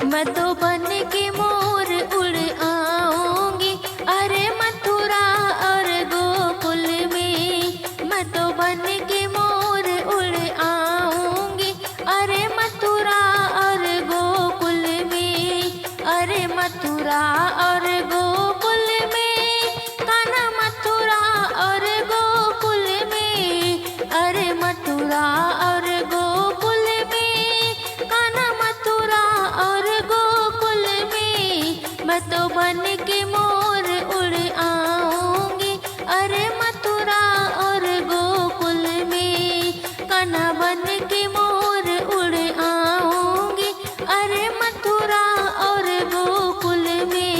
मैं तो बन के मोर उड़ आऊंगी, अरे मथुरा और गोकुल में। मैं तो बन के मोर उड़ आऊंगी, अरे मथुरा और गोकुल में। अरे मथुरा और गोकुल में, कान्हा मथुरा और गोकुल में। अरे मथुरा और गोकुल में, कान्हा मथुरा और गोकुल में। मैं तो बन के मोर उड़ आऊंगी, अरे मथुरा और गोकुल में। कान्हा बन के मोर उड़ आऊंगी, अरे मथुरा और गोकुल में।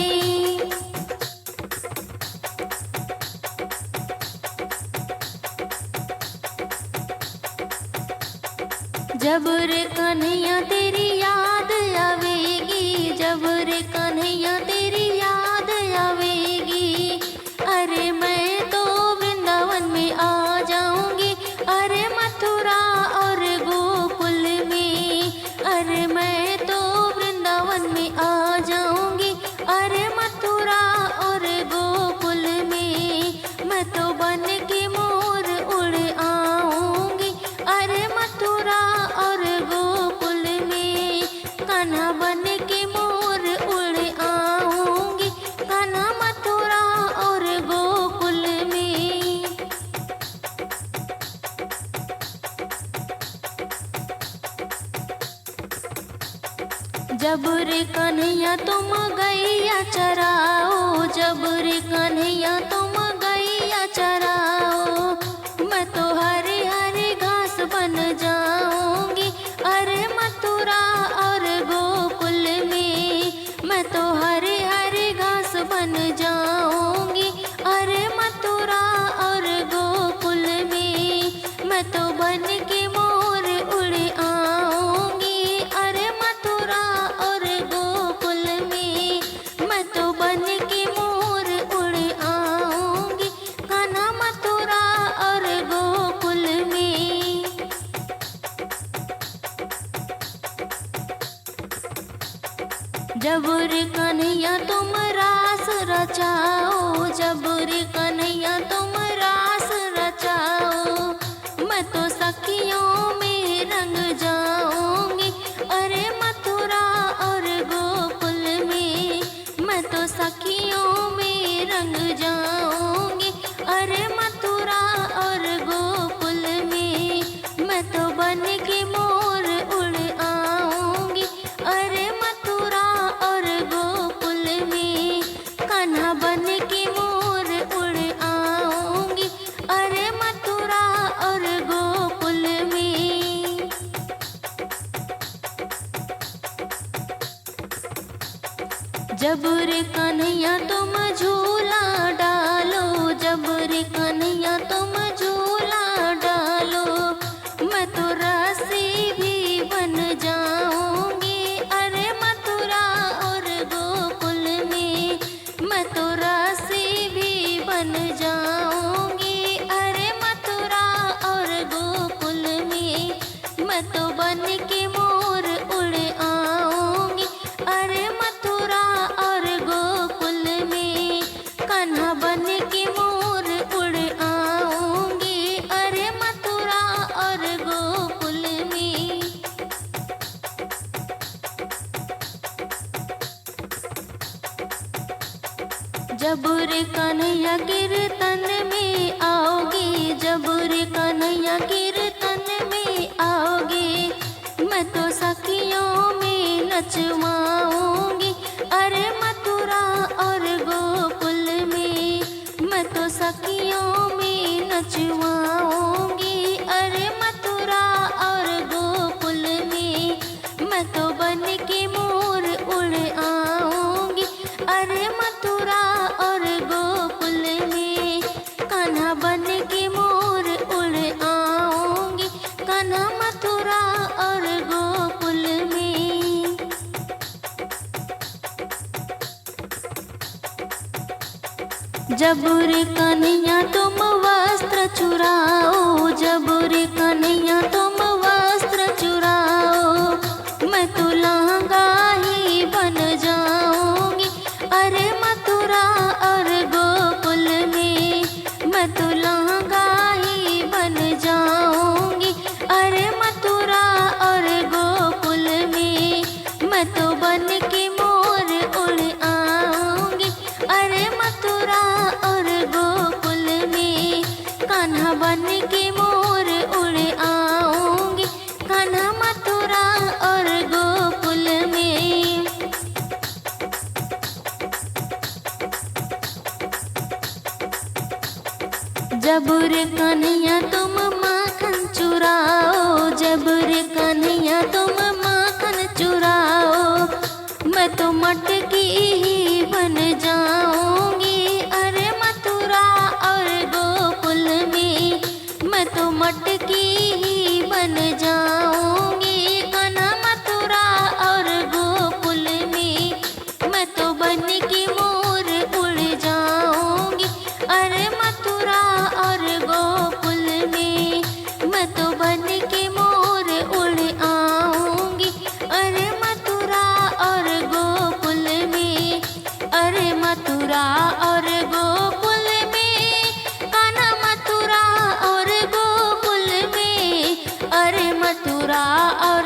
जब रे कन्हैया तेरी याद आवेगी, जब रे कन्हैया तेरी याद आवेगी। अरे मैं तो वृंदावन में आ जाऊंगी, अरे मथुरा और गोकुल में। अरे मैं तो वृंदावन में आ जाऊंगी, अरे मथुरा और गोकुल में। मैं तो बन के मोर उड़ आऊंगी, अरे मथुरा और गोकुल में। कान्हा बन के मोर उड़ आऊंगी, कान्हा मथुरा और गोकुल में। जब रे कन्हैया तुम गैया चराओ, जब रे कन्हैया तुम गैया चराओ। मैं तो हरे हरे घास बन जाऊंगी, अरे मथुरा और गोकुल में। मैं तो हरे हरे घास बन जाऊंगी, अरे मथुरा और गोकुल में। मैं तो बन के मोर उड़ आऊंगी, अरे मथुरा और गोकुल में। मैं तो बन के मोर उड़ आऊंगी, कान्हा मथुरा और गोकुल में। जब रे कन्हैया तुम रास रचाओ, जब रे कन्हैया तुम रास रचाओ। मैं तो सखियों में रंग जाऊंगी, अरे मथुरा और गोकुल में। मैं तो सखियों में रंग जाऊंगी, अरे मथुरा और गोकुल में। मैं तो बन के मोर उड़ आऊंगी, अरे मथुरा और गोकुल में। कान्हा बन के मोर उड़ आऊंगी, अरे मथुरा और गोकुल में। जब रे कन्हैया तुम झूला डालो, जब रे कन्हैया तुम झूला डालो। मैं तो रस्सी भी बन जाऊंगी, अरे मथुरा और गोकुल में। मैं तो रस्सी भी बन जाऊंगी, अरे मथुरा और गोकुल में। मैं तो बन के मोर उड़ आऊंगी, अरे मथुरा और गोकुल में। कान्हा बन के मोर उड़ आऊंगी, अरे मथुरा और गोकुल में। जब रे कन्हैया कीर्तन में आओगी, जब रे कन्हैया कीर्तन में आओगी। मैं तो सखियों में नचवाऊंगी, अरे मथुरा और गोकुल में। मैं तो सखियों में नचवाऊंगी, अरे मथुरा और गोकुल में। मैं तो बन के मोर उड़ आऊंगी, अरे मथुरा और गोकुल में। कान्हा बन के मोर उड़ आऊंगी, कान्हा मथुरा और गोकुल में। जब रे कन्हैया तुम वस्त्र चुराओ, जब रे कन्हैया तुम वस्त्र चुराओ। मैं तो लहंगा ही मटकी ही बन जाऊंगी। अरे मथुरा और गोकुल में मैं तो मटकी ही बन जाऊंगी। कान्हा मथुरा और गोकुल में मैं तो बन के मोर उड़ जाऊंगी। अरे मथुरा और गोकुल में मैं तो बन के मोर उड़ आऊंगी। अरे मथुरा और गोकुल में, अरे मथुरा और गोकुल में, कान्हा मथुरा और गोकुल में, अरे मथुरा और